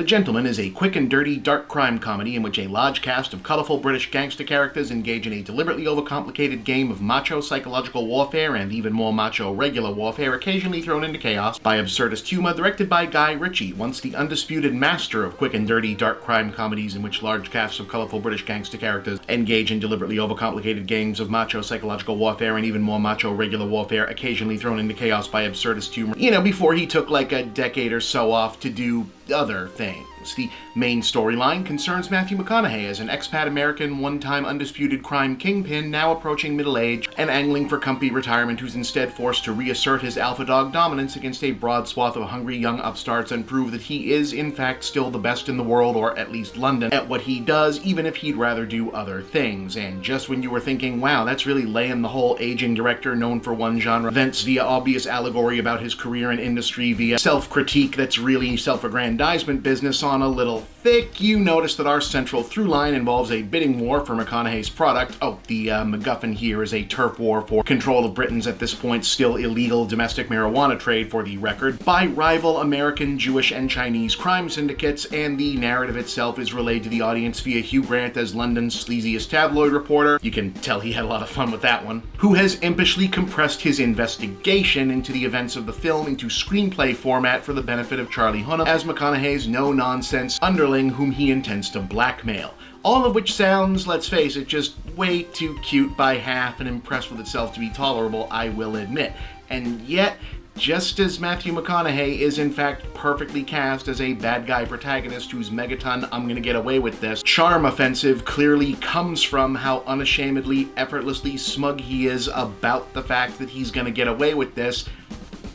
The Gentleman is a quick and dirty, dark crime comedy in which a large cast of colorful British gangster characters engage in a deliberately overcomplicated game of macho psychological warfare and even more macho regular warfare, occasionally thrown into chaos by absurdist humor, directed by Guy Ritchie, once the undisputed master of quick and dirty, dark crime comedies in which large casts of colorful British gangster characters engage in deliberately overcomplicated games of macho psychological warfare and even more macho regular warfare, occasionally thrown into chaos by absurdist humor. Before he took like a decade or so off to do other things. The main storyline concerns Matthew McConaughey as an expat American, one-time undisputed crime kingpin now approaching middle age and angling for comfy retirement, who's instead forced to reassert his alpha dog dominance against a broad swath of hungry young upstarts and prove that he is in fact still the best in the world, or at least London, at what he does, even if he'd rather do other things. And just when you were thinking, wow, that's really laying the whole aging director known for one genre vents via obvious allegory about his career in industry via self-critique that's really self-aggrandizement business on a little thick, you notice that our central through line involves a bidding war for McConaughey's product. The MacGuffin here is a turf war for control of Britain's at this point still illegal domestic marijuana trade, for the record, by rival American, Jewish, and Chinese crime syndicates, and the narrative itself is relayed to the audience via Hugh Grant as London's sleaziest tabloid reporter. You can tell he had a lot of fun with that one. Who has impishly compressed his investigation into the events of the film into screenplay format for the benefit of Charlie Hunnam as McConaughey's no-nonsense underling whom he intends to blackmail. All of which sounds, let's face it, just way too cute by half and impressed with itself to be tolerable, I will admit. And yet, just as Matthew McConaughey is in fact perfectly cast as a bad guy protagonist whose megaton "I'm gonna get away with this" charm offensive clearly comes from how unashamedly, effortlessly smug he is about the fact that he's gonna get away with this,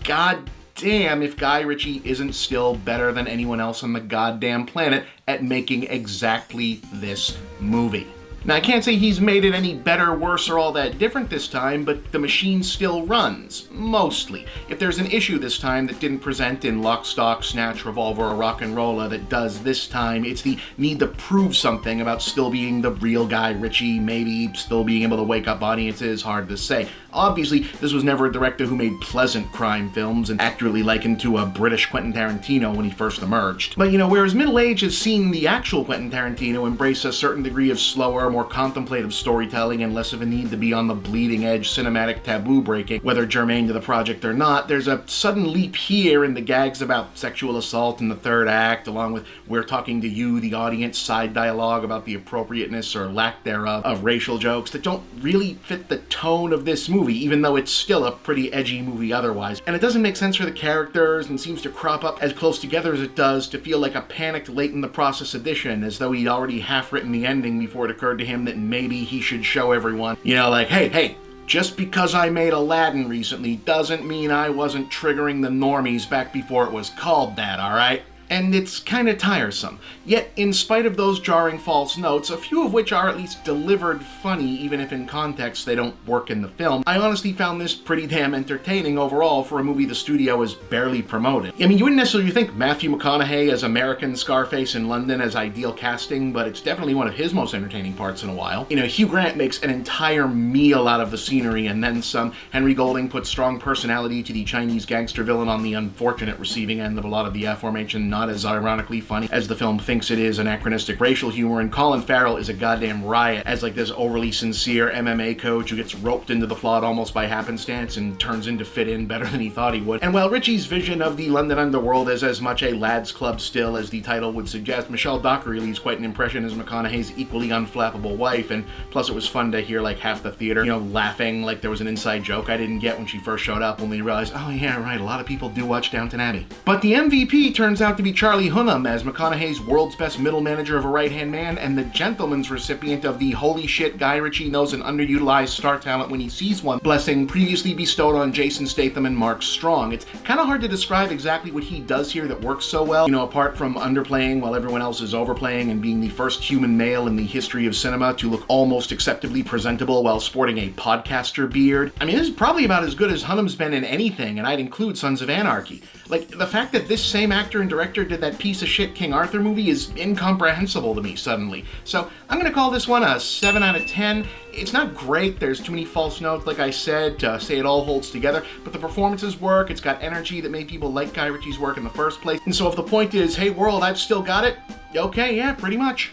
god damn if Guy Ritchie isn't still better than anyone else on the goddamn planet at making exactly this movie. Now, I can't say he's made it any better, worse, or all that different this time, but the machine still runs. Mostly. If there's an issue this time that didn't present in Lock, Stock, Snatch, Revolver, or Rock and Rolla that does this time, it's the need to prove something about still being the real Guy Ritchie, maybe still being able to wake up audiences, hard to say. Obviously, this was never a director who made pleasant crime films and accurately likened to a British Quentin Tarantino when he first emerged. But whereas middle age has seen the actual Quentin Tarantino embrace a certain degree of slower, more contemplative storytelling and less of a need to be on the bleeding edge cinematic taboo breaking, whether germane to the project or not, there's a sudden leap here in the gags about sexual assault in the third act, along with "we're talking to you," the audience, side dialogue about the appropriateness or lack thereof of racial jokes that don't really fit the tone of this movie, even though it's still a pretty edgy movie otherwise. And it doesn't make sense for the characters and seems to crop up as close together as it does to feel like a panicked late in the process addition, as though he'd already half written the ending before it occurred to him that maybe he should show everyone, hey, just because I made Aladdin recently doesn't mean I wasn't triggering the normies back before it was called that, alright? And it's kinda tiresome. Yet, in spite of those jarring false notes, a few of which are at least delivered funny, even if in context they don't work in the film, I honestly found this pretty damn entertaining overall for a movie the studio has barely promoted. You wouldn't necessarily think Matthew McConaughey as American Scarface in London as ideal casting, but it's definitely one of his most entertaining parts in a while. Hugh Grant makes an entire meal out of the scenery and then some. Henry Golding puts strong personality to the Chinese gangster villain on the unfortunate receiving end of a lot of the aforementioned not as ironically funny as the film thinks it is anachronistic racial humor, and Colin Farrell is a goddamn riot as this overly sincere MMA coach who gets roped into the plot almost by happenstance and turns in to fit in better than he thought he would. And while Ritchie's vision of the London underworld is as much a lad's club still as the title would suggest, Michelle Dockery leaves quite an impression as McConaughey's equally unflappable wife, and plus it was fun to hear half the theater, laughing like there was an inside joke I didn't get when she first showed up, when we realized, oh yeah, right, a lot of people do watch Downton Abbey. But the MVP turns out to be Charlie Hunnam as McConaughey's world's best middle manager of a right-hand man and the Gentleman's recipient of the "holy shit, Guy Ritchie knows an underutilized star talent when he sees one" blessing previously bestowed on Jason Statham and Mark Strong. It's kind of hard to describe exactly what he does here that works so well, apart from underplaying while everyone else is overplaying and being the first human male in the history of cinema to look almost acceptably presentable while sporting a podcaster beard. This is probably about as good as Hunnam's been in anything, and I'd include Sons of Anarchy. The fact that this same actor and director director did that piece of shit King Arthur movie is incomprehensible to me suddenly. So I'm gonna call this one a 7 out of 10. It's not great, there's too many false notes, like I said, to say it all holds together, but the performances work, it's got energy that made people like Guy Ritchie's work in the first place. And so if the point is, hey world, I've still got it, okay, yeah, pretty much.